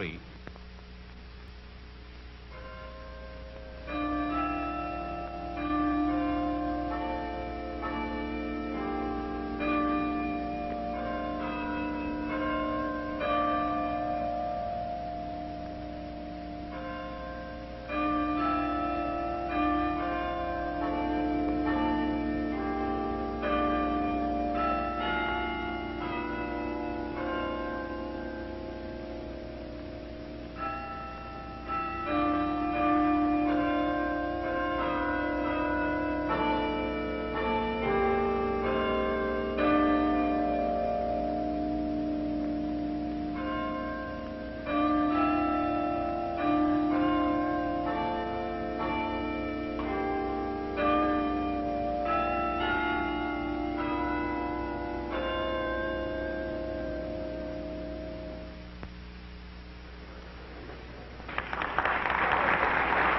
3.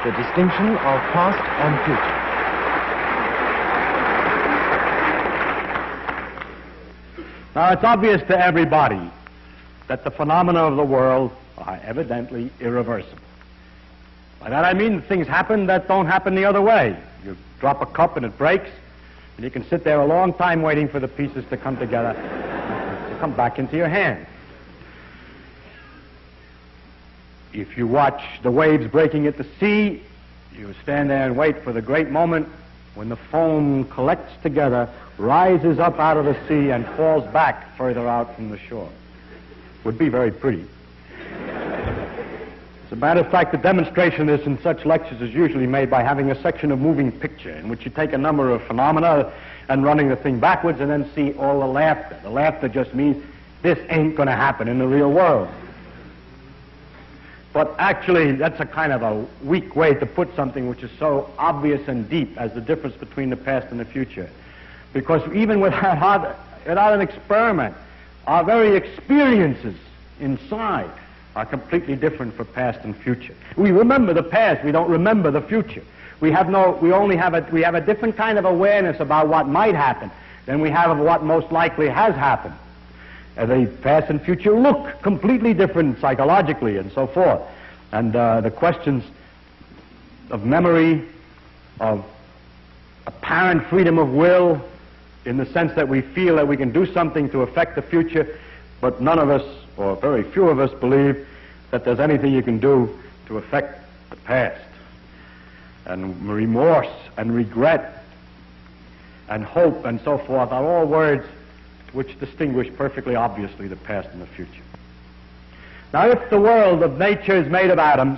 The distinction of past and future. Now, it's obvious to everybody that the phenomena of the world are evidently irreversible. By that I mean things happen that don't happen the other way. You drop a cup and it breaks, and you can sit there a long time waiting for the pieces to come together, to come back into your hand. If you watch the waves breaking at the sea, you stand there and wait for the great moment when the foam collects together, rises up out of the sea, and falls back further out from the shore. Would be very pretty. As a matter of fact, the demonstration of this in such lectures is usually made by having a section of moving picture in which you take a number of phenomena and running the thing backwards and then see all the laughter. The laughter just means this ain't going to happen in the real world. But actually, that's a kind of a weak way to put something which is so obvious and deep as the difference between the past and the future. Because even without an experiment, our very experiences inside are completely different for past and future. We remember the past, we don't remember the future. We have a different kind of awareness about what might happen than we have of what most likely has happened. The past and future look completely different psychologically and so forth. And the questions of memory, of apparent freedom of will, in the sense that we feel that we can do something to affect the future, but none of us, or very few of us, believe that there's anything you can do to affect the past. And remorse and regret and hope and so forth are all words which distinguish perfectly obviously the past and the future. Now, if the world of nature is made of atoms,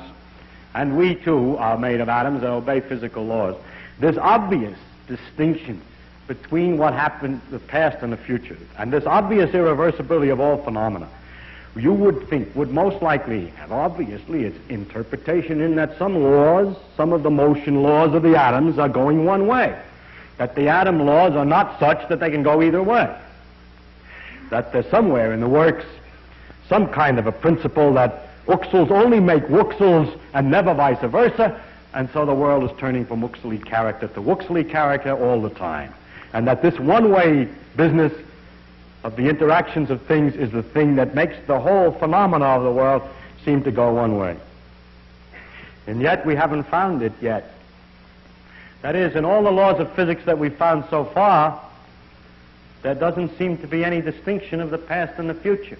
and we too are made of atoms and obey physical laws, there's obvious distinction between what happened, the past and the future, and this obvious irreversibility of all phenomena, you would think would most likely have obviously its interpretation in that some laws, some of the motion laws of the atoms are going one way, that the atom laws are not such that they can go either way, that there's somewhere in the works some kind of a principle that Uxels only make Wuxels and never vice versa, and so the world is turning from Uxley character to Wuxley character all the time. And that this one-way business of the interactions of things is the thing that makes the whole phenomena of the world seem to go one way. And yet we haven't found it yet. That is, in all the laws of physics that we've found so far, there doesn't seem to be any distinction of the past and the future.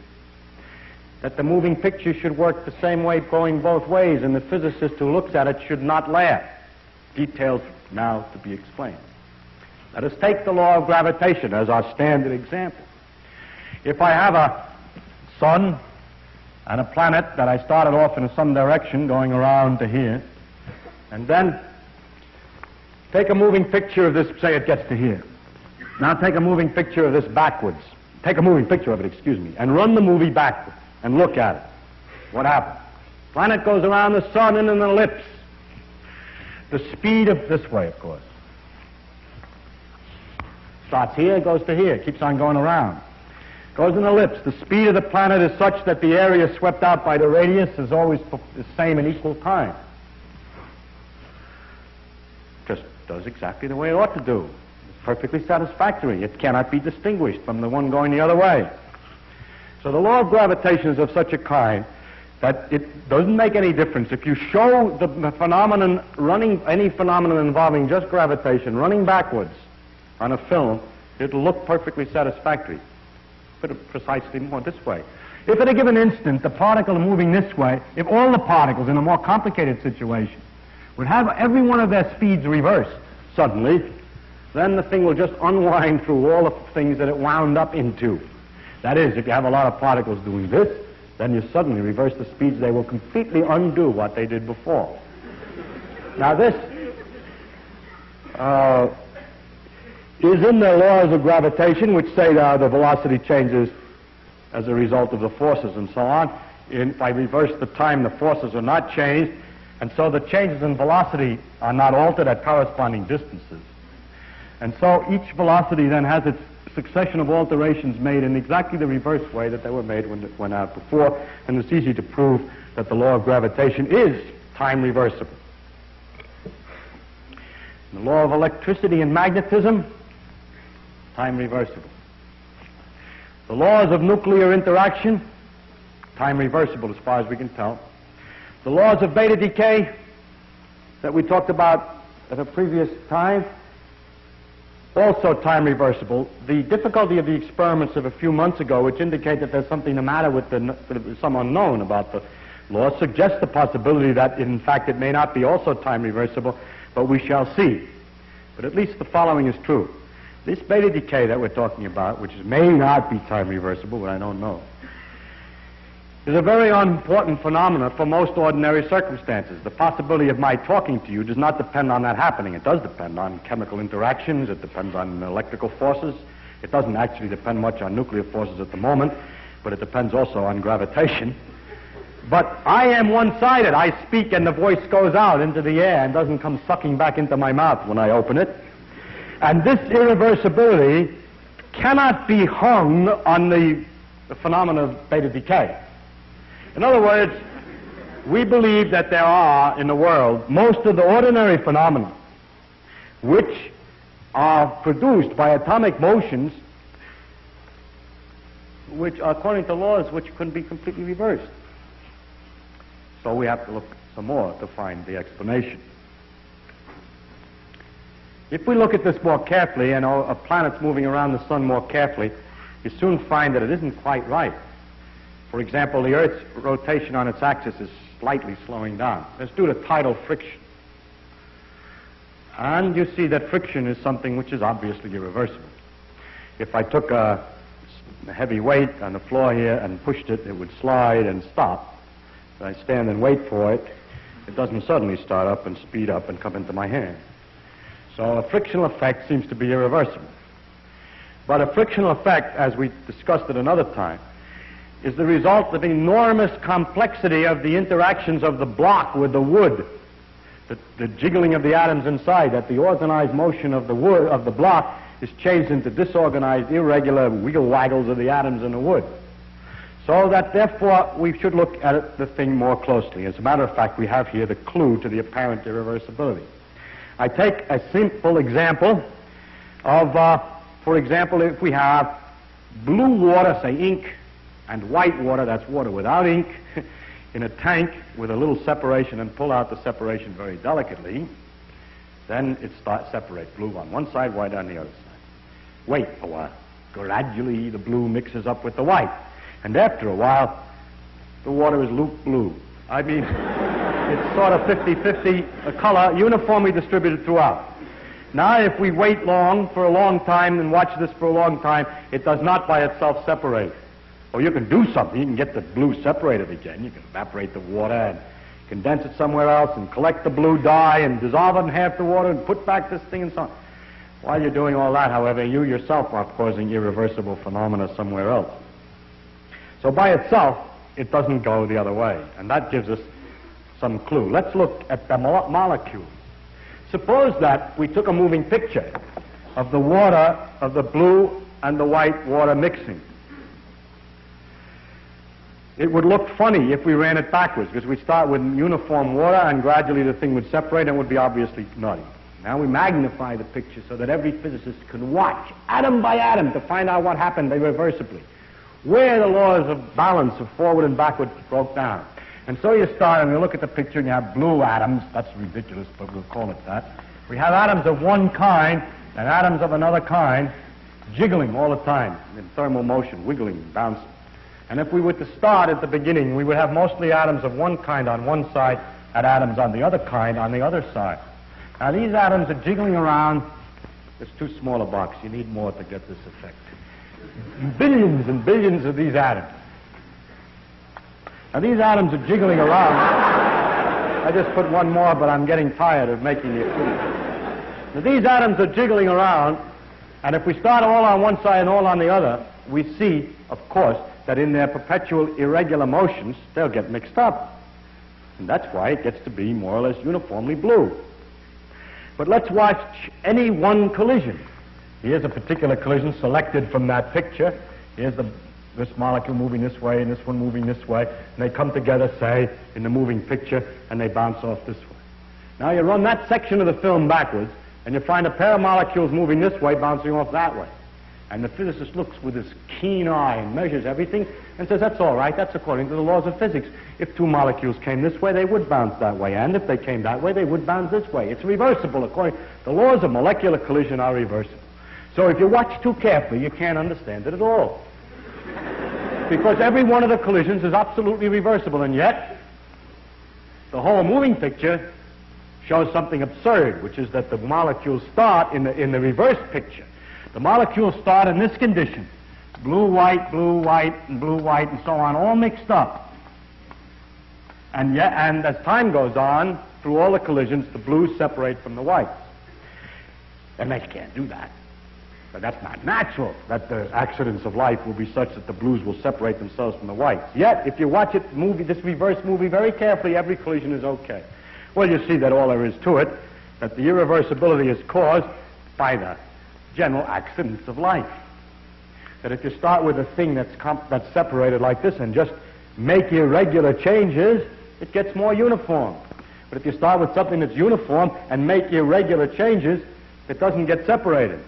That the moving picture should work the same way going both ways, and the physicist who looks at it should not laugh. Details now to be explained. Let us take the law of gravitation as our standard example. If I have a sun and a planet that I started off in some direction going around to here, and then take a moving picture of this, say it gets to here. Now take a moving picture of this backwards. Take a moving picture of it, excuse me, and run the movie backwards and look at it. What happens? Planet goes around the sun in an ellipse. The speed of this way, of course. Starts here, goes to here, keeps on going around. Goes in an ellipse. The speed of the planet is such that the area swept out by the radius is always the same in equal time. Just does exactly the way it ought to do. It's perfectly satisfactory. It cannot be distinguished from the one going the other way. So the law of gravitation is of such a kind that it doesn't make any difference. If you show the phenomenon running, any phenomenon involving just gravitation running backwards on a film, it'll look perfectly satisfactory. But precisely more this way. If at a given instant the particle moving this way, if all the particles in a more complicated situation would have every one of their speeds reversed suddenly, then the thing will just unwind through all the things that it wound up into. That is, if you have a lot of particles doing this, then you suddenly reverse the speeds, they will completely undo what they did before. Now this is in the laws of gravitation, which say that the velocity changes as a result of the forces and so on. If I reverse the time, the forces are not changed, and so the changes in velocity are not altered at corresponding distances. And so each velocity then has its succession of alterations made in exactly the reverse way that they were made when it went out before, and it's easy to prove that the law of gravitation is time reversible. The law of electricity and magnetism, time reversible. The laws of nuclear interaction, time reversible as far as we can tell. The laws of beta decay that we talked about at a previous time, also time reversible. The difficulty of the experiments of a few months ago, which indicate that there's something the matter with some unknown about the law, suggests the possibility that in fact it may not be also time reversible, but we shall see. But at least the following is true. This beta decay that we're talking about, which may not be time reversible, but I don't know, is a very important phenomenon for most ordinary circumstances. The possibility of my talking to you does not depend on that happening. It does depend on chemical interactions. It depends on electrical forces. It doesn't actually depend much on nuclear forces at the moment, but it depends also on gravitation. But I am one-sided. I speak and the voice goes out into the air and doesn't come sucking back into my mouth when I open it. And this irreversibility cannot be hung on the phenomena of beta decay. In other words, we believe that there are in the world most of the ordinary phenomena which are produced by atomic motions which are according to laws which can be completely reversed. So we have to look some more to find the explanation. If we look at this more carefully and a planet's moving around the sun more carefully, you soon find that it isn't quite right. For example, the Earth's rotation on its axis is slightly slowing down. That's due to tidal friction. And you see that friction is something which is obviously irreversible. If I took a heavy weight on the floor here and pushed it, it would slide and stop. If I stand and wait for it, it doesn't suddenly start up and speed up and come into my hand. So a frictional effect seems to be irreversible. But a frictional effect, as we discussed at another time, is the result of enormous complexity of the interactions of the block with the wood, the jiggling of the atoms inside, that the organized motion of the wood, of the block, is changed into disorganized, irregular wiggle-waggles of the atoms in the wood. So that, therefore, we should look at the thing more closely. As a matter of fact, we have here the clue to the apparent irreversibility. I take a simple example of, for example, if we have blue water, say ink, and white water, that's water without ink, in a tank with a little separation, and pull out the separation very delicately, then it starts separate, blue on one side, white on the other side. Wait a while. Gradually the blue mixes up with the white, and after a while the water is Luke blue. I mean, it's sort of 50-50, a color uniformly distributed throughout. Now if we wait for a long time and watch this for a long time, it does not by itself separate. Or you can do something. You can get the blue separated again. You can evaporate the water and condense it somewhere else and collect the blue dye and dissolve it in half the water and put back this thing and so on. While you're doing all that, however, you yourself are causing irreversible phenomena somewhere else. So by itself, it doesn't go the other way. And that gives us some clue. Let's look at the molecule. Suppose that we took a moving picture of the water, of the blue and the white water mixing. It would look funny if we ran it backwards, because we'd start with uniform water and gradually the thing would separate and it would be obviously nutty. Now we magnify the picture so that every physicist can watch atom by atom to find out what happened irreversibly, where the laws of balance of forward and backward broke down. And so you start and you look at the picture and you have blue atoms. That's ridiculous, but we'll call it that. We have atoms of one kind and atoms of another kind jiggling all the time in thermal motion, wiggling, bouncing. And if we were to start at the beginning, we would have mostly atoms of one kind on one side and atoms on the other kind on the other side. Now these atoms are jiggling around. It's too small a box. You need more to get this effect. Billions and billions of these atoms. Now these atoms are jiggling around. I just put one more, but I'm getting tired of making it. Now these atoms are jiggling around, and if we start all on one side and all on the other, we see, of course, that in their perpetual irregular motions, they'll get mixed up. And that's why it gets to be more or less uniformly blue. But let's watch any one collision. Here's a particular collision selected from that picture. Here's this molecule moving this way and this one moving this way, and they come together, say, in the moving picture, and they bounce off this way. Now you run that section of the film backwards, and you find a pair of molecules moving this way, bouncing off that way. And the physicist looks with his keen eye and measures everything and says, that's all right, that's according to the laws of physics. If two molecules came this way, they would bounce that way, and if they came that way, they would bounce this way. It's reversible according... The laws of molecular collision are reversible. So if you watch too carefully, you can't understand it at all. Because every one of the collisions is absolutely reversible, and yet the whole moving picture shows something absurd, which is that the molecules start in the reverse picture. The molecules start in this condition, blue, white, and blue, white, and so on, all mixed up. And as time goes on, through all the collisions, the blues separate from the whites. And they can't do that. But that's not natural, that the accidents of life will be such that the blues will separate themselves from the whites. Yet, if you watch this reverse movie very carefully, every collision is okay. Well, you see that all there is to it, that the irreversibility is caused by the general accidents of life. That if you start with a thing that's separated like this and just make irregular changes, it gets more uniform. But if you start with something that's uniform and make irregular changes, it doesn't get separated.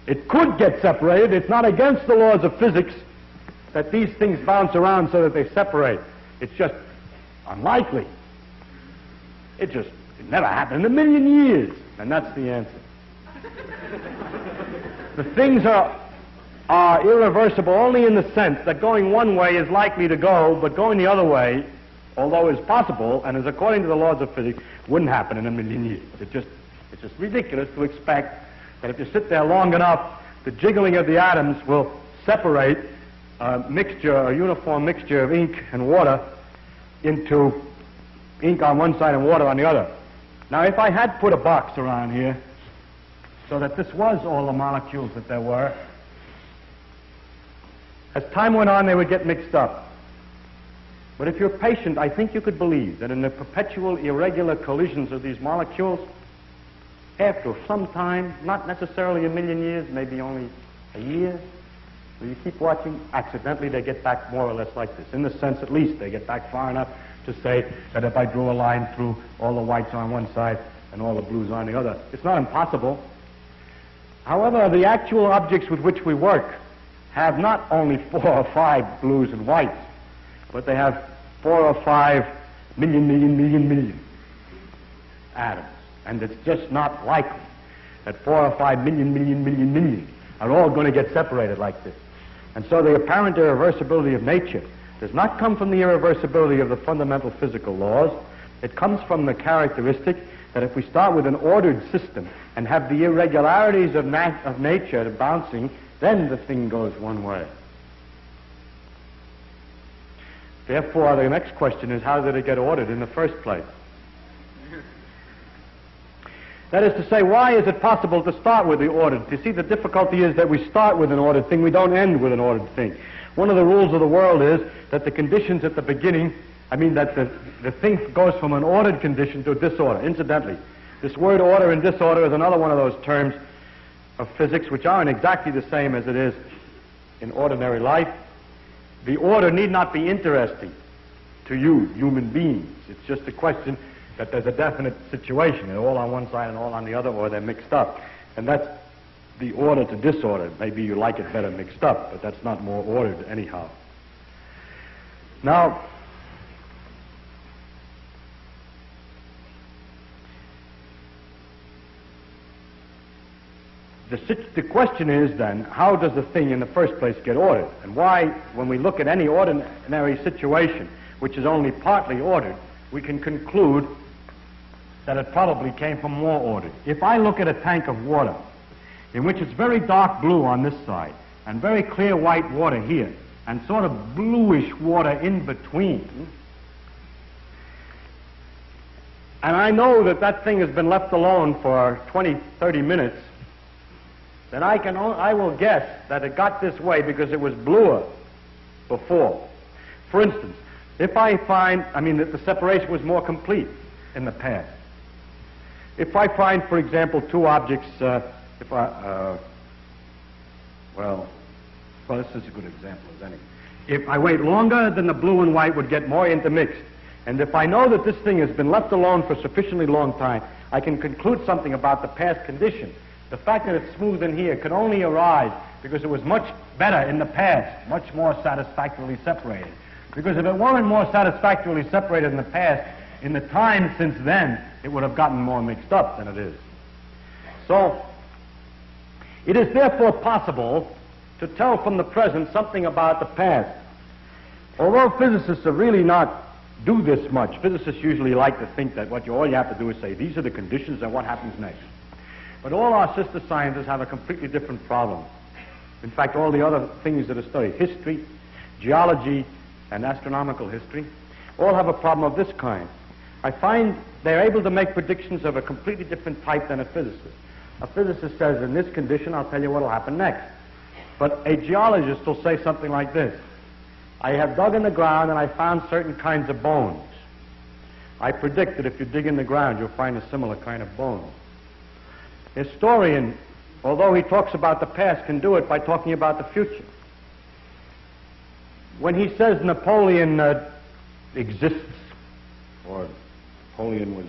It could get separated. It's not against the laws of physics that these things bounce around so that they separate. It's just unlikely. It never happened in a million years. And that's the answer. The things are irreversible only in the sense that going one way is likely to go, but going the other way, although is possible and is according to the laws of physics, wouldn't happen in a million years. It's just ridiculous to expect that if you sit there long enough, the jiggling of the atoms will separate a uniform mixture of ink and water into ink on one side and water on the other. Now, if I had put a box around here so that this was all the molecules that there were, as time went on, they would get mixed up. But if you're patient, I think you could believe that in the perpetual irregular collisions of these molecules, after some time, not necessarily a million years, maybe only a year, so you keep watching, accidentally they get back more or less like this. In the sense, at least, they get back far enough to say that if I drew a line through all the whites on one side and all the blues on the other, it's not impossible. However, the actual objects with which we work have not only 4 or 5 blues and whites, but they have 4 or 5 million atoms. And it's just not likely that 4 or 5 million are all going to get separated like this. And so the apparent irreversibility of nature does not come from the irreversibility of the fundamental physical laws. It comes from the characteristic that if we start with an ordered system and have the irregularities of nature bouncing, then the thing goes one way. Therefore, the next question is, how did it get ordered in the first place? That is to say, why is it possible to start with the ordered? You see, the difficulty is that we start with an ordered thing, we don't end with an ordered thing. One of the rules of the world is that the conditions at the beginning, that the thing goes from an ordered condition to a disorder. Incidentally, this word order and disorder is another one of those terms of physics which aren't exactly the same as it is in ordinary life. The order need not be interesting to you, human beings. It's just a question that there's a definite situation. They're all on one side and all on the other, or they're mixed up. And that's the order to disorder. Maybe you like it better mixed up, but that's not more ordered anyhow. Now, the question is then, how does the thing in the first place get ordered? And why, when we look at any ordinary situation, which is only partly ordered, we can conclude that it probably came from more order. If I look at a tank of water, in which it's very dark blue on this side, and very clear white water here, and sort of bluish water in between, and I know that that thing has been left alone for 20, 30 minutes, then I will guess that it got this way because it was bluer before. For instance, if I find, that the separation was more complete in the past. If I find, for example, two objects, this is a good example as any. If I wait longer, then the blue and white would get more intermixed. And if I know that this thing has been left alone for a sufficiently long time, I can conclude something about the past condition. The fact that it's smooth in here could only arise because it was much better in the past, much more satisfactorily separated. Because if it weren't more satisfactorily separated in the past, in the time since then, it would have gotten more mixed up than it is. So, it is therefore possible to tell from the present something about the past. Although physicists are really not do this much, physicists usually like to think that all you have to do is say, these are the conditions and what happens next. But all our sister sciences have a completely different problem. In fact, all the other things that are studied, history, geology, and astronomical history, all have a problem of this kind. I find they're able to make predictions of a completely different type than a physicist. A physicist says, in this condition, I'll tell you what will happen next. But a geologist will say something like this: I have dug in the ground and I found certain kinds of bones. I predict that if you dig in the ground, you'll find a similar kind of bone. A historian, although he talks about the past, can do it by talking about the future. When he says Napoleon exists, or Napoleon was,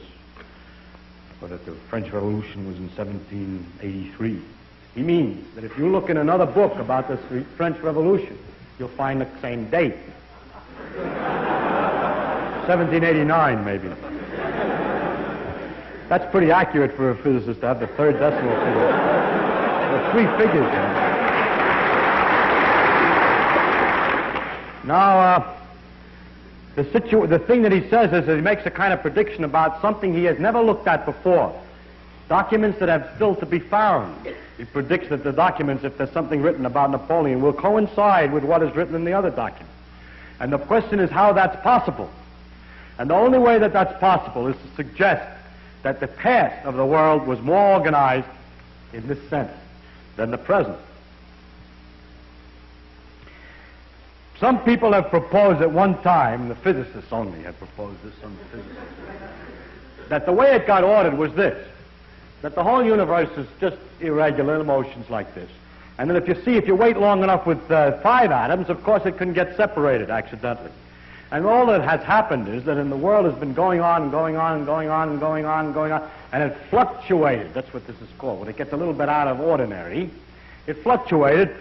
or that the French Revolution was in 1783, he means that if you look in another book about the French Revolution, you'll find the same date. 1789, maybe. That's pretty accurate for a physicist to have the third decimal figure. There are three figures. Now, the thing that he says is that he makes a kind of prediction about something he has never looked at before. Documents that have still to be found. He predicts that the documents, if there's something written about Napoleon, will coincide with what is written in the other document. And the question is how that's possible. And the only way that that's possible is to suggest that the past of the world was more organized in this sense than the present. Some people have proposed at one time, the physicists only have proposed this, some physicists, that the way it got ordered was this: that the whole universe is just irregular motions like this. And then if you wait long enough with 5 atoms, of course it can get separated accidentally. And all that has happened is that in the world has been going on and going on and going on and going on and going on, and it fluctuated. That's what this is called. When it gets a little bit out of ordinary, it fluctuated,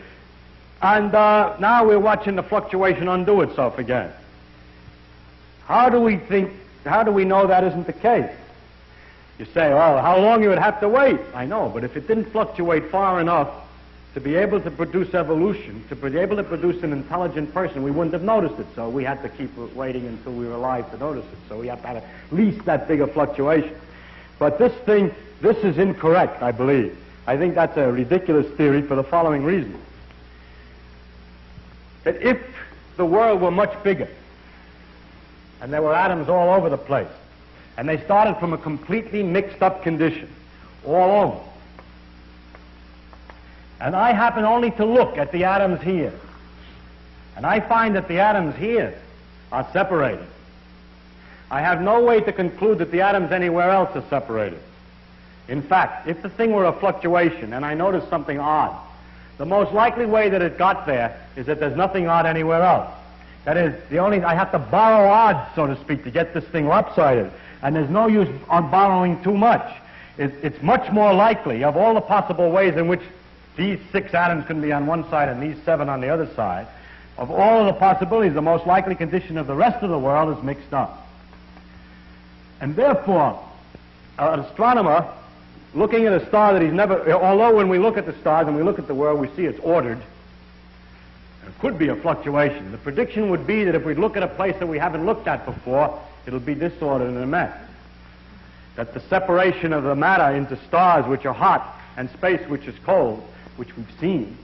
and now we're watching the fluctuation undo itself again. How do we know that isn't the case? You say, well, how long you would have to wait? I know, but if it didn't fluctuate far enough to be able to produce evolution, to be able to produce an intelligent person, we wouldn't have noticed it. So we had to keep waiting until we were alive to notice it. So we have to have at least that big a fluctuation. But this is incorrect, I believe. I think that's a ridiculous theory for the following reason. That if the world were much bigger, and there were atoms all over the place, and they started from a completely mixed up condition, all over, and I happen only to look at the atoms here, and I find that the atoms here are separated, I have no way to conclude that the atoms anywhere else are separated. In fact, if the thing were a fluctuation, and I noticed something odd, the most likely way that it got there is that there's nothing odd anywhere else. That is, I have to borrow odds, so to speak, to get this thing lopsided. And there's no use on borrowing too much. It's much more likely, of all the possible ways in which these 6 atoms can be on one side and these 7 on the other side, of all of the possibilities, the most likely condition of the rest of the world is mixed up. And therefore, an astronomer looking at a star that he's never, although when we look at the stars and we look at the world, we see it's ordered. There could be a fluctuation. The prediction would be that if we look at a place that we haven't looked at before, it'll be disordered in a mess. That the separation of the matter into stars which are hot and space which is cold, which we've seen,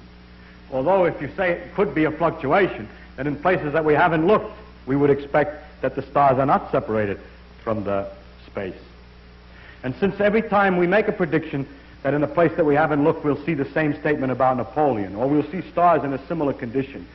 although if you say it could be a fluctuation, that in places that we haven't looked, we would expect that the stars are not separated from the space. And since every time we make a prediction that in a place that we haven't looked, we'll see the same statement about Napoleon, or we'll see stars in a similar condition,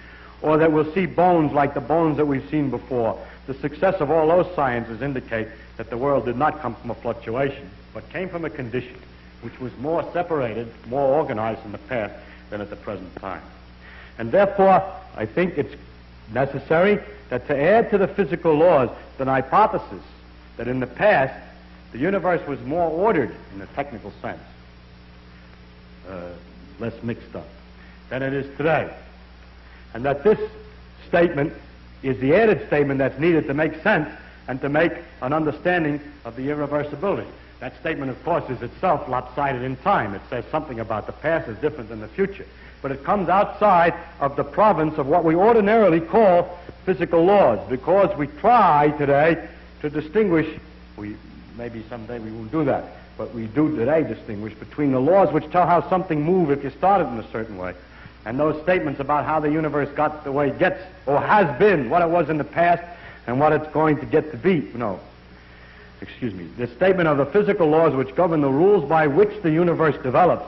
or that we'll see bones like the bones that we've seen before, the success of all those sciences indicate that the world did not come from a fluctuation, but came from a condition which was more separated, more organized in the past than at the present time. And therefore, I think it's necessary that to add to the physical laws the hypothesis that in the past the universe was more ordered in the technical sense, less mixed up, than it is today. And that this statement is the added statement that's needed to make sense and to make an understanding of the irreversibility. That statement, of course, is itself lopsided in time. It says something about the past is different than the future. But it comes outside of the province of what we ordinarily call physical laws, because we try today to distinguish, maybe someday we won't do that, but we do today distinguish between the laws which tell how something moves if you start it in a certain way, and those statements about how the universe got the way it gets, or has been, what it was in the past, and what it's going to get to be. The statement of the physical laws which govern the rules by which the universe develops,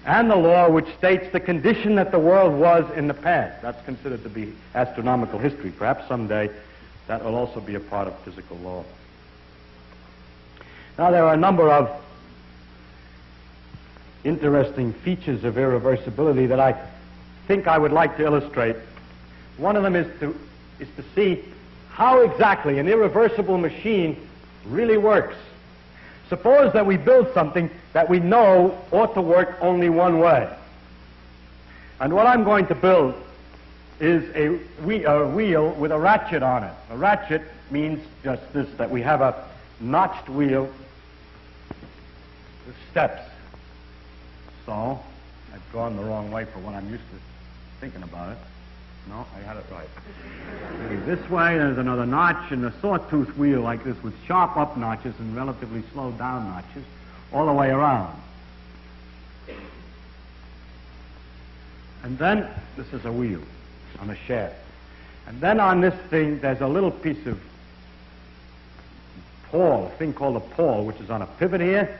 and the law which states the condition that the world was in the past. That's considered to be astronomical history. Perhaps someday that will also be a part of physical law. Now, there are a number of interesting features of irreversibility that I think I would like to illustrate. One of them is to see how exactly an irreversible machine really works. Suppose that we build something that we know ought to work only one way. And what I'm going to build is a wheel with a ratchet on it. A ratchet means just this, that we have a notched wheel with steps. So, I've gone the wrong way for what I'm used to thinking about it. No, I had it right. This way, there's another notch, and a sawtooth wheel like this with sharp up notches and relatively slow down notches all the way around. And then, this is a wheel on a shaft. And then on this thing, there's a little piece of pawl, a thing called a pawl, which is on a pivot here,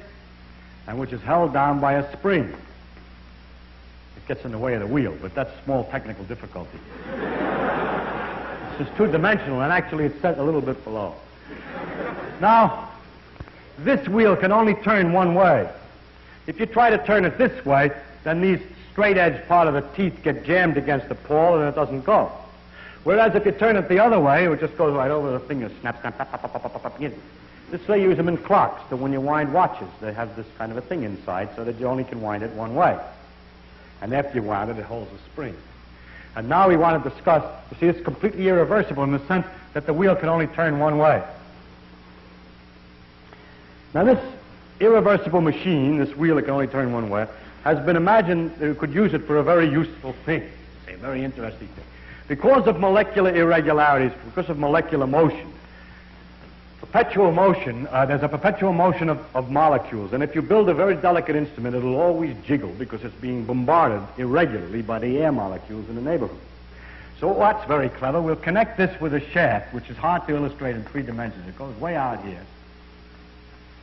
and which is held down by a spring. It gets in the way of the wheel, but that's small technical difficulty. It's just two-dimensional, and actually it's set a little bit below. Now, this wheel can only turn one way. If you try to turn it this way, then these straight-edge part of the teeth get jammed against the pawl, and it doesn't go. Whereas if you turn it the other way, it just goes right over the fingers. Snap, snap, pop, pop, pop, pop, pop. This way, use them in clocks, so when you wind watches, they have this kind of a thing inside so that you only can wind it one way. And after you wound it, it holds a spring. And now we want to discuss, you see, it's completely irreversible in the sense that the wheel can only turn one way. Now this irreversible machine, this wheel that can only turn one way, has been imagined that we could use it for a very useful thing, a very interesting thing. Because of molecular irregularities, because of molecular motion, perpetual motion, there's a perpetual motion of molecules, and if you build a very delicate instrument, it'll always jiggle because it's being bombarded irregularly by the air molecules in the neighborhood. So what's very clever, we'll connect this with a shaft, which is hard to illustrate in 3 dimensions. It goes way out here.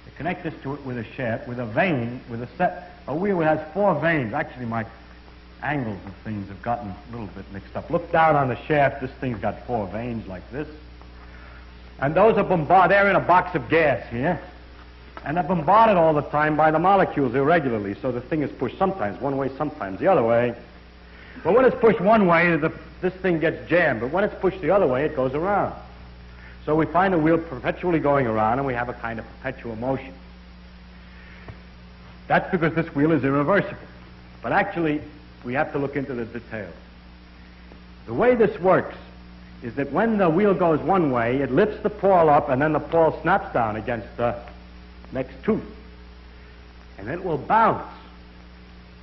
You connect this to it with a shaft, with a vane, with a wheel that has 4 vanes. Actually, my angles of things have gotten a little bit mixed up. Look down on the shaft, this thing's got 4 vanes like this. And those are bombarded, they're in a box of gas here, and they're bombarded all the time by the molecules irregularly, so the thing is pushed sometimes one way, sometimes the other way. But when it's pushed one way, this thing gets jammed, but when it's pushed the other way, it goes around. So we find the wheel perpetually going around, and we have a kind of perpetual motion. That's because this wheel is irreversible. But actually, we have to look into the details. The way this works is that when the wheel goes one way, it lifts the pawl up, and then the pawl snaps down against the next tooth. and it will bounce.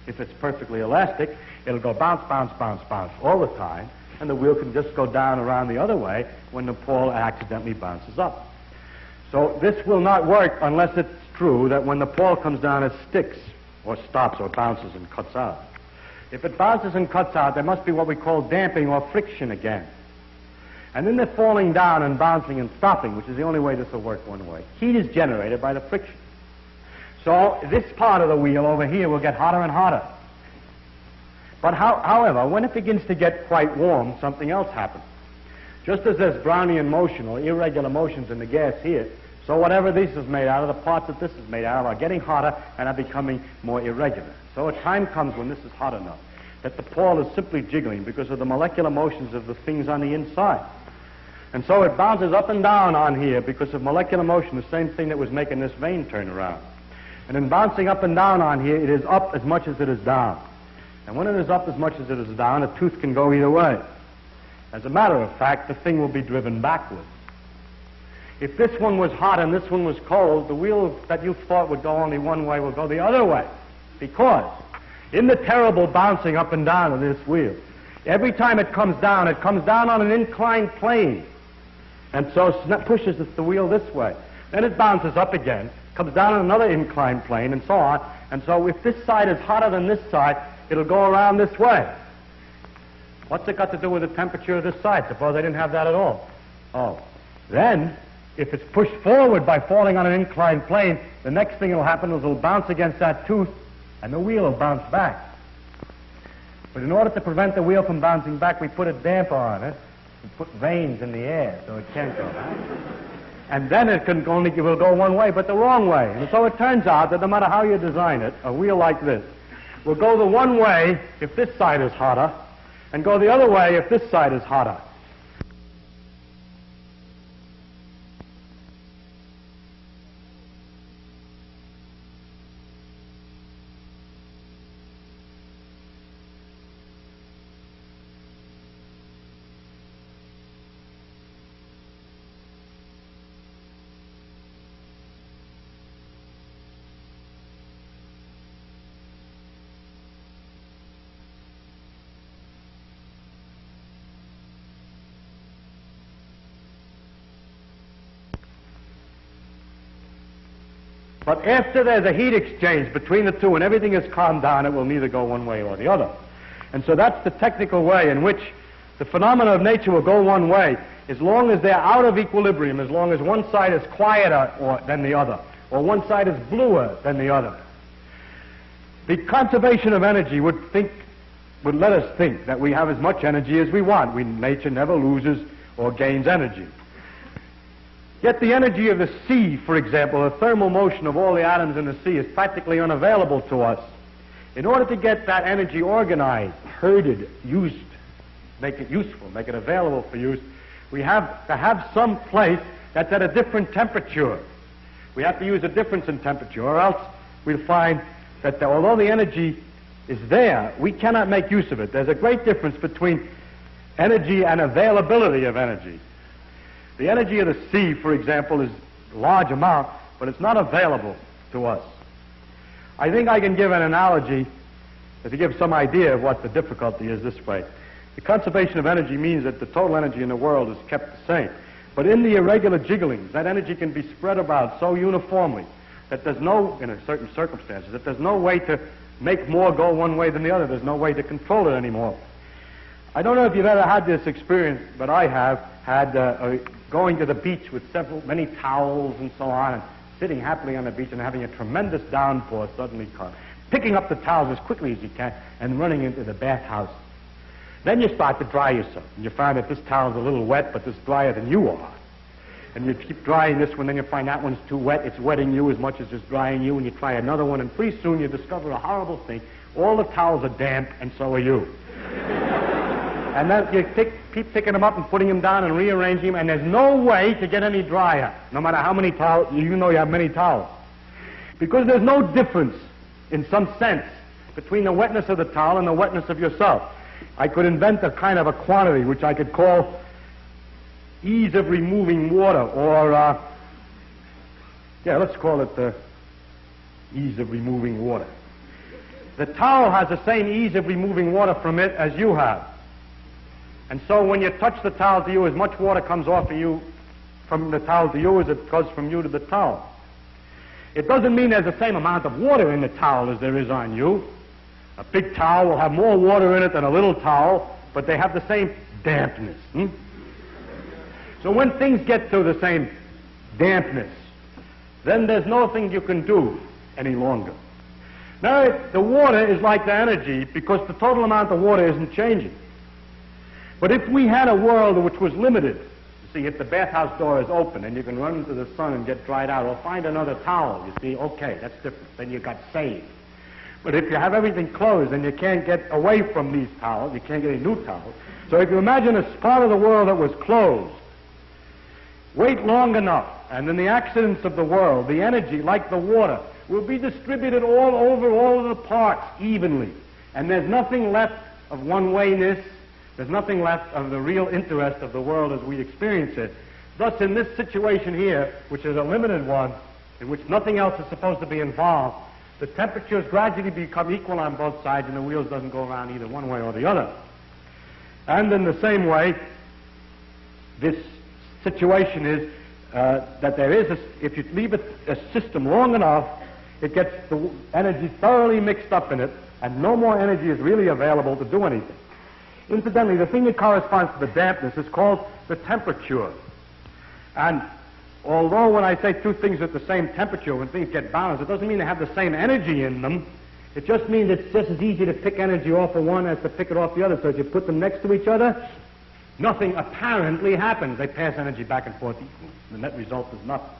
If it's perfectly elastic, it'll go bounce, bounce, bounce, bounce all the time, and the wheel can just go down around the other way when the pole accidentally bounces up. So this will not work unless it's true that when the pole comes down, it sticks, or stops, or bounces and cuts out. If it bounces and cuts out, there must be what we call damping or friction again. And then the falling down and bouncing and stopping, which is the only way this will work one way. Heat is generated by the friction. So this part of the wheel over here will get hotter and hotter. But however, when it begins to get quite warm, something else happens. Just as there's Brownian motion or irregular motions in the gas here, so whatever this is made out of, the parts that this is made out of, are getting hotter and are becoming more irregular. So a time comes when this is hot enough that the pole is simply jiggling because of the molecular motions of the things on the inside. And so it bounces up and down on here because of molecular motion, the same thing that was making this vane turn around. And in bouncing up and down on here, it is up as much as it is down. And when it is up as much as it is down, a tooth can go either way. As a matter of fact, the thing will be driven backwards. If this one was hot and this one was cold, the wheel that you thought would go only one way will go the other way. Because in the terrible bouncing up and down of this wheel, every time it comes down on an inclined plane. And so pushes the wheel this way. Then it bounces up again, comes down on another inclined plane, and so on. And so if this side is hotter than this side, it'll go around this way. What's it got to do with the temperature of this side? Suppose I didn't have that at all. Oh. Then, if it's pushed forward by falling on an inclined plane, the next thing that'll happen is it'll bounce against that tooth, and the wheel will bounce back. But in order to prevent the wheel from bouncing back, we put a damper on it. We put vanes in the air so it can't go back. And then it will go one way, but the wrong way. And so it turns out that no matter how you design it, a wheel like this will go the one way if this side is hotter, and go the other way if this side is hotter. But after there's a heat exchange between the two and everything is calmed down, it will neither go one way or the other. And so that's the technical way in which the phenomena of nature will go one way as long as they're out of equilibrium, as long as one side is quieter than the other, or one side is bluer than the other. The conservation of energy would let us think that we have as much energy as we want. Nature never loses or gains energy. Yet the energy of the sea, for example, the thermal motion of all the atoms in the sea is practically unavailable to us. In order to get that energy organized, herded, used, make it useful, make it available for use, we have to have some place that's at a different temperature. We have to use a difference in temperature, or else we'll find that although the energy is there, we cannot make use of it. There's a great difference between energy and availability of energy. The energy of the sea, for example, is a large amount, but it's not available to us. I think I can give an analogy to give some idea of what the difficulty is this way. The conservation of energy means that the total energy in the world is kept the same. But in the irregular jigglings, that energy can be spread about so uniformly that there's no, in certain circumstances, that there's no way to make more go one way than the other. There's no way to control it anymore. I don't know if you've ever had this experience, but I have had going to the beach with many towels and so on, and sitting happily on the beach and having a tremendous downpour suddenly come, picking up the towels as quickly as you can and running into the bathhouse. Then you start to dry yourself, and you find that this towel's a little wet, but it's drier than you are. And you keep drying this one, then you find that one's too wet, it's wetting you as much as it's drying you, and you try another one, and pretty soon you discover a horrible thing. All the towels are damp, and so are you. And then you keep picking them up and putting them down and rearranging them, and there's no way to get any drier, no matter how many towels, even though you have many towels. Because there's no difference, in some sense, between the wetness of the towel and the wetness of yourself. I could invent a kind of a quantity which I could call ease of removing water, or, let's call it ease of removing water. The towel has the same ease of removing water from it as you have. And so when you touch the towel to you, as much water comes off of you from the towel to you as it goes from you to the towel. It doesn't mean there's the same amount of water in the towel as there is on you. A big towel will have more water in it than a little towel, but they have the same dampness. So when things get to the same dampness, then there's nothing you can do any longer. Now, the water is like the energy because the total amount of water isn't changing. But if we had a world which was limited, you see, if the bathhouse door is open and you can run into the sun and get dried out, or find another towel, you see, okay, that's different. Then you got saved. But if you have everything closed and you can't get away from these towels, you can't get any new towels. So if you imagine a part of the world that was closed, wait long enough, and in the accidents of the world, the energy, like the water, will be distributed all over all of the parts evenly. And there's nothing left of one-wayness. There's nothing left of the real interest of the world as we experience it. Thus, in this situation here, which is a limited one, in which nothing else is supposed to be involved, the temperatures gradually become equal on both sides, and the wheels doesn't go around either one way or the other. And in the same way, this situation is that there is, if you leave a system long enough, it gets the energy thoroughly mixed up in it, and no more energy is really available to do anything. Incidentally, the thing that corresponds to the dampness is called the temperature. And although when I say two things at the same temperature, when things get balanced, it doesn't mean they have the same energy in them. It just means it's just as easy to pick energy off of one as to pick it off the other. So if you put them next to each other, nothing apparently happens. They pass energy back and forth equally. The net result is nothing.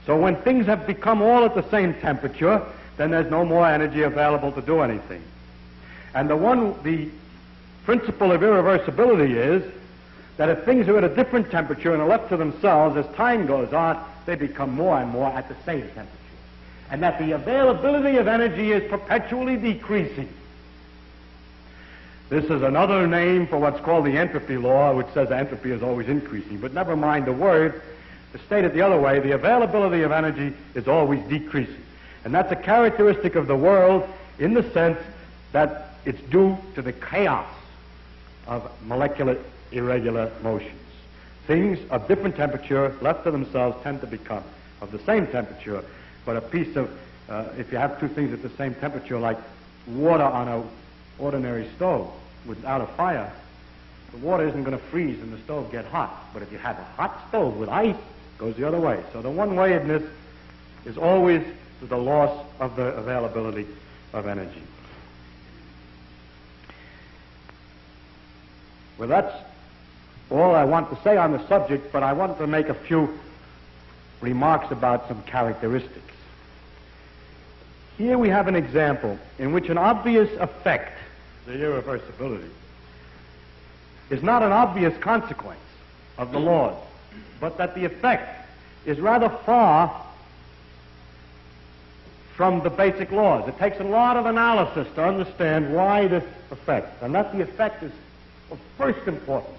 So when things have become all at the same temperature, then there's no more energy available to do anything. And the principle of irreversibility is that if things are at a different temperature and are left to themselves, as time goes on, they become more and more at the same temperature. And that the availability of energy is perpetually decreasing. This is another name for what's called the entropy law, which says entropy is always increasing. But never mind the word. To state it the other way, the availability of energy is always decreasing. And that's a characteristic of the world in the sense that it's due to the chaos of molecular irregular motions. Things of different temperature, left to themselves, tend to become of the same temperature, but a piece of, if you have two things at the same temperature, like water on an ordinary stove without a fire, the water isn't going to freeze and the stove get hot. But if you have a hot stove with ice, it goes the other way. So the one-wayedness is always to the loss of the availability of energy. Well, that's all I want to say on the subject, but I want to make a few remarks about some characteristics. Here we have an example in which an obvious effect, the irreversibility, is not an obvious consequence of the laws, but that the effect is rather far from the basic laws. It takes a lot of analysis to understand why this effect, and that the effect is of first importance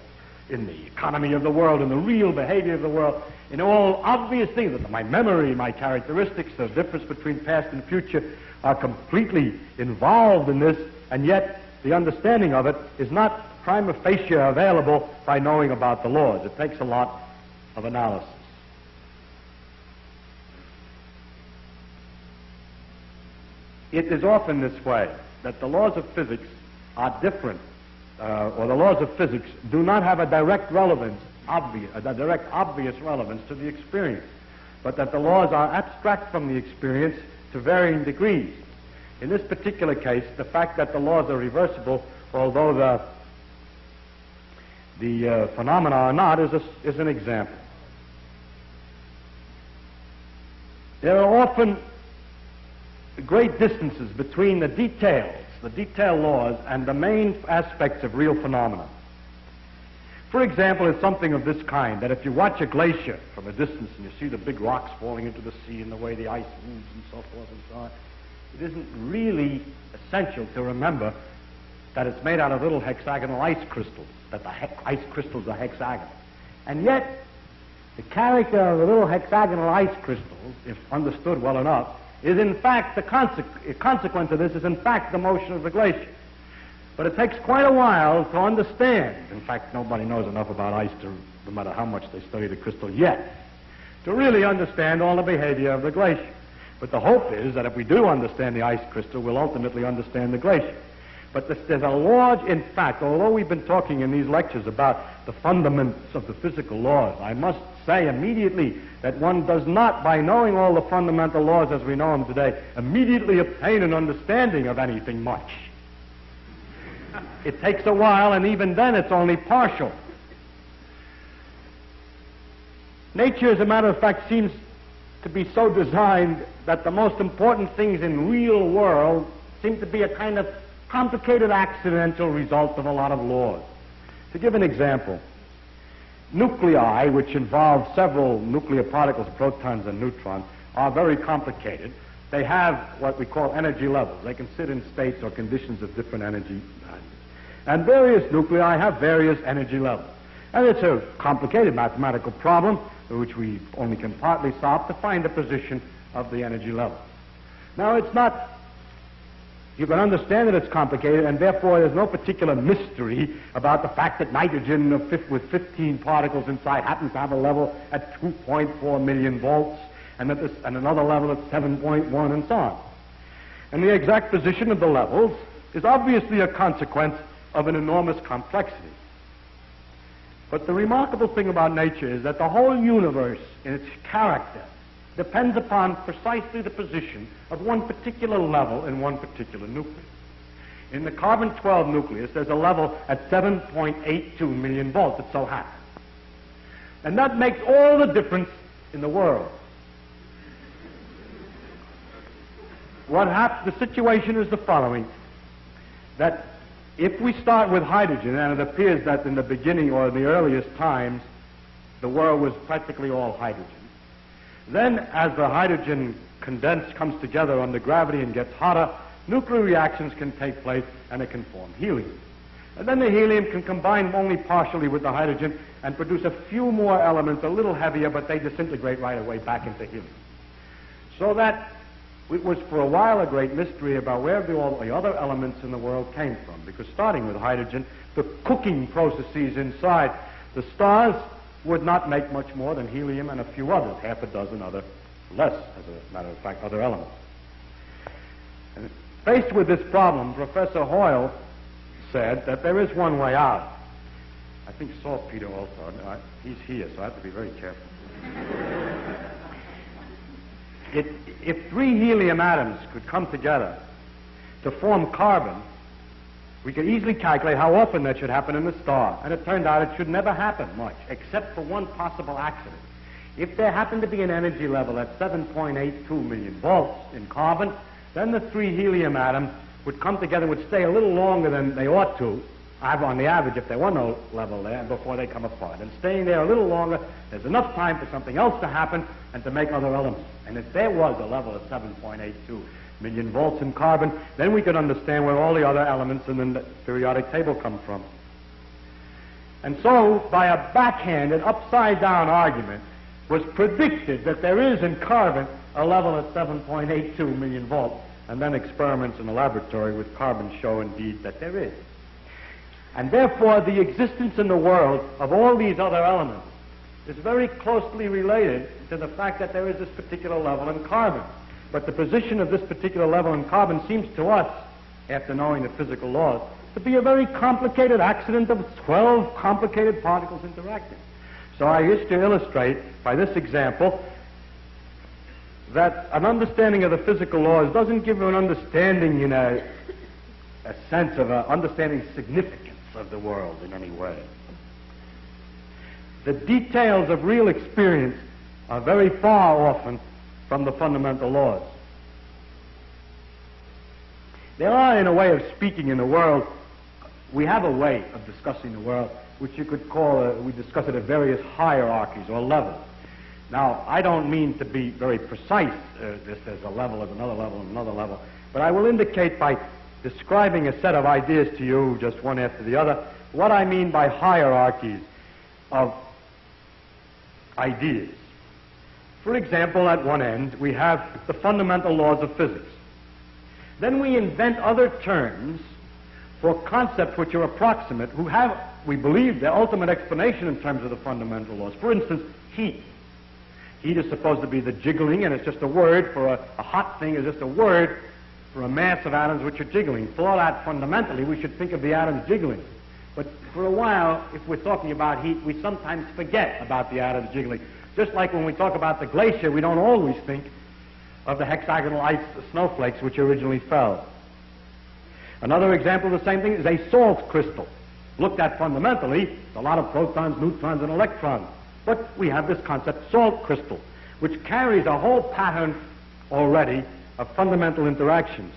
in the economy of the world, in the real behavior of the world, in all obvious things, that my memory, my characteristics, the difference between past and future are completely involved in this, and yet the understanding of it is not prima facie available by knowing about the laws. It takes a lot of analysis. It is often this way, that the laws of physics are different, or the laws of physics do not have a direct relevance, obvious relevance to the experience, but that the laws are abstract from the experience to varying degrees. In this particular case, the fact that the laws are reversible, although the phenomena are not, is an example. There are often great distances between the detail laws, and the main aspects of real phenomena. For example, it's something of this kind, that if you watch a glacier from a distance and you see the big rocks falling into the sea and the way the ice moves and so forth and so on, it isn't really essential to remember that it's made out of little hexagonal ice crystals, that the ice crystals are hexagonal. And yet, the character of the little hexagonal ice crystals, if understood well enough, is in fact the consequence of this is in fact the motion of the glacier. But it takes quite a while to understand. In fact, nobody knows enough about ice to, no matter how much they study the crystal yet, to really understand all the behavior of the glacier. But the hope is that if we do understand the ice crystal, we'll ultimately understand the glacier. But there's a large, in fact, although we've been talking in these lectures about the fundaments of the physical laws, I must say immediately that one does not, by knowing all the fundamental laws as we know them today, immediately obtain an understanding of anything much. It takes a while, and even then it's only partial. Nature, as a matter of fact, seems to be so designed that the most important things in real world seem to be a kind of complicated accidental result of a lot of laws. To give an example, nuclei, which involve several nuclear particles, protons and neutrons, are very complicated. They have what we call energy levels. They can sit in states or conditions of different energy values. And various nuclei have various energy levels. And it's a complicated mathematical problem, which we only can partly solve, to find the position of the energy level. Now, it's not, you can understand that it's complicated, and therefore there's no particular mystery about the fact that nitrogen with 15 particles inside happens to have a level at 2.4 million volts, and another level at 7.1, and so on. And the exact position of the levels is obviously a consequence of an enormous complexity. But the remarkable thing about nature is that the whole universe in its character depends upon precisely the position of one particular level in one particular nucleus. In the carbon-12 nucleus, there's a level at 7.82 million volts, it so happens. And that makes all the difference in the world. The situation is the following, that if we start with hydrogen, and it appears that in the beginning or in the earliest times, the world was practically all hydrogen. Then, as the hydrogen comes together under gravity and gets hotter, nuclear reactions can take place and it can form helium. And then the helium can combine only partially with the hydrogen and produce a few more elements, a little heavier, but they disintegrate right away back into helium. So that it was for a while a great mystery about where all the other elements in the world came from, because starting with hydrogen, the cooking processes inside the stars would not make much more than helium and a few others, half a dozen other, less, as a matter of fact, other elements. And faced with this problem, Professor Hoyle said that there is one way out. I think saltpeter also. He's here, so I have to be very careful. If 3 helium atoms could come together to form carbon, we could easily calculate how often that should happen in the star. And it turned out it should never happen much, except for one possible accident. If there happened to be an energy level at 7.82 million volts in carbon, then the 3 helium atoms would come together, would stay a little longer than they ought to, on the average, if there were no level there, before they come apart. And staying there a little longer, there's enough time for something else to happen and to make other elements. And if there was a level of 7.82 million volts in carbon, then we could understand where all the other elements in the periodic table come from. And so, by a backhanded, upside-down argument, was predicted that there is in carbon a level at 7.82 million volts, and then experiments in the laboratory with carbon show indeed that there is. And therefore, the existence in the world of all these other elements is very closely related to the fact that there is this particular level in carbon. But the position of this particular level in carbon seems to us, after knowing the physical laws, to be a very complicated accident of 12 complicated particles interacting. So I wish to illustrate by this example that an understanding of the physical laws doesn't give you an understanding in a sense of understanding significance of the world in any way. The details of real experience are very far often from the fundamental laws. There are, in a way of speaking, in the world, we have a way of discussing the world which you could call, we discuss it at various hierarchies or levels. Now, I don't mean to be very precise, this as a level, as another level, and another level, but I will indicate by describing a set of ideas to you, just one after the other, what I mean by hierarchies of ideas. For example, at one end, we have the fundamental laws of physics. Then we invent other terms for concepts which are approximate, who have, we believe, the ultimate explanation in terms of the fundamental laws. For instance, heat. Heat is supposed to be the jiggling, and it's just a word for a hot thing, is just a word for a mass of atoms which are jiggling. For that, fundamentally, we should think of the atoms jiggling. But for a while, if we're talking about heat, we sometimes forget about the atoms jiggling. Just like when we talk about the glacier, we don't always think of the hexagonal ice snowflakes which originally fell. Another example of the same thing is a salt crystal. Looked at fundamentally, it's a lot of protons, neutrons, and electrons. But we have this concept, salt crystal, which carries a whole pattern already of fundamental interactions,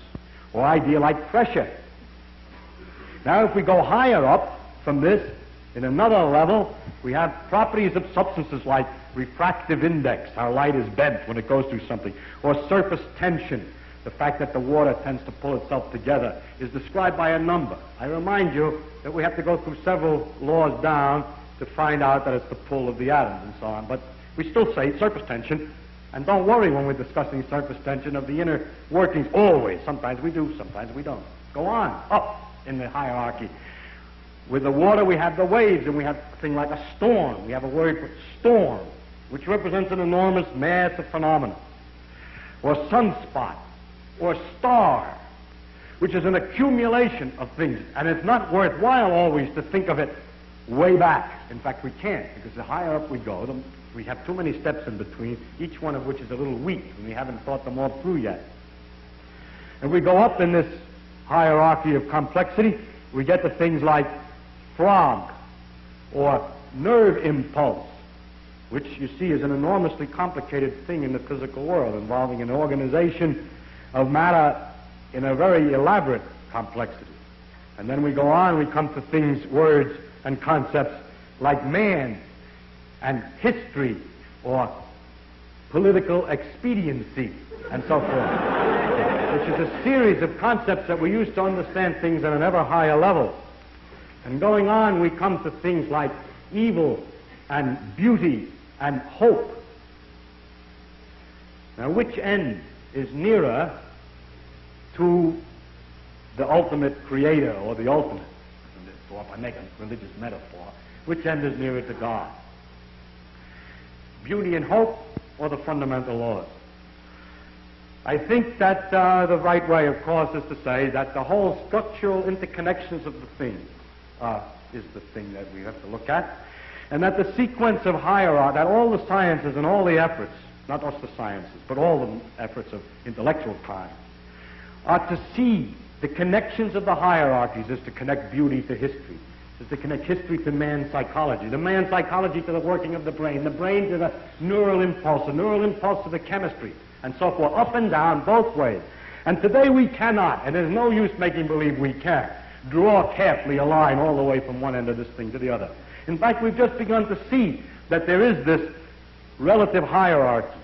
or idea like pressure. Now, if we go higher up from this, in another level, we have properties of substances like refractive index, how light is bent when it goes through something, or surface tension, the fact that the water tends to pull itself together, is described by a number. I remind you that we have to go through several laws down to find out that it's the pull of the atoms and so on, but we still say surface tension, and don't worry when we're discussing surface tension of the inner workings, always. Sometimes we do, sometimes we don't. Go on, up in the hierarchy. With the water, we have the waves, and we have a thing like a storm. We have a word for storm, which represents an enormous mass of phenomena. Or sunspot, or star, which is an accumulation of things. And it's not worthwhile always to think of it way back. In fact, we can't, because the higher up we go, we have too many steps in between, each one of which is a little weak, and we haven't thought them all through yet. And we go up in this hierarchy of complexity, we get to things like frog, or nerve impulse, which you see is an enormously complicated thing in the physical world, involving an organization of matter in a very elaborate complexity. And then we go on, we come to things, words, and concepts like man, and history, or political expediency, and so forth, which is a series of concepts that we use to understand things at an ever higher level. And going on, we come to things like evil and beauty and hope. Now, which end is nearer to the ultimate creator, or the ultimate? If I make a religious metaphor, which end is nearer to God? Beauty and hope, or the fundamental laws? I think that the right way, of course, is to say that the whole structural interconnections of the thing is the thing that we have to look at, and that the sequence of hierarchy, that all the sciences and all the efforts, not just the sciences, but all the efforts of intellectual kind, are to see the connections of the hierarchies, is to connect beauty to history, is to connect history to man's psychology, the man's psychology to the working of the brain to the neural impulse to the chemistry, and so forth, up and down, both ways. And today we cannot, and there's no use making believe we can, draw carefully a line all the way from one end of this thing to the other. In fact, we've just begun to see that there is this relative hierarchy.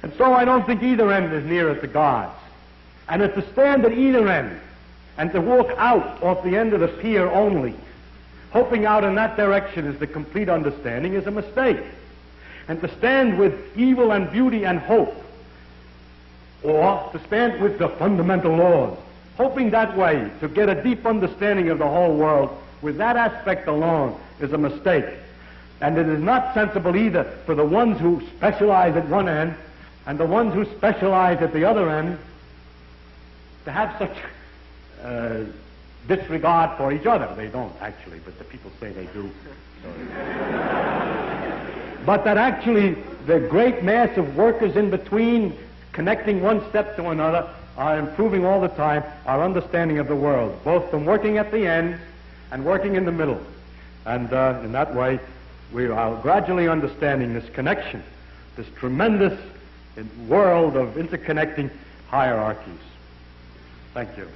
And so I don't think either end is nearer to God's. And if to stand at either end and to walk out off the end of the pier only, hoping out in that direction is the complete understanding, is a mistake. And to stand with evil and beauty and hope, or to stand with the fundamental laws, hoping that way to get a deep understanding of the whole world with that aspect alone, is a mistake. And it is not sensible either for the ones who specialize at one end and the ones who specialize at the other end to have such disregard for each other. They don't actually, but the people say they do. But that actually the great mass of workers in between, connecting one step to another, are improving all the time our understanding of the world, both from working at the end and working in the middle. And in that way, we are gradually understanding this connection, this tremendous world of interconnecting hierarchies. Thank you.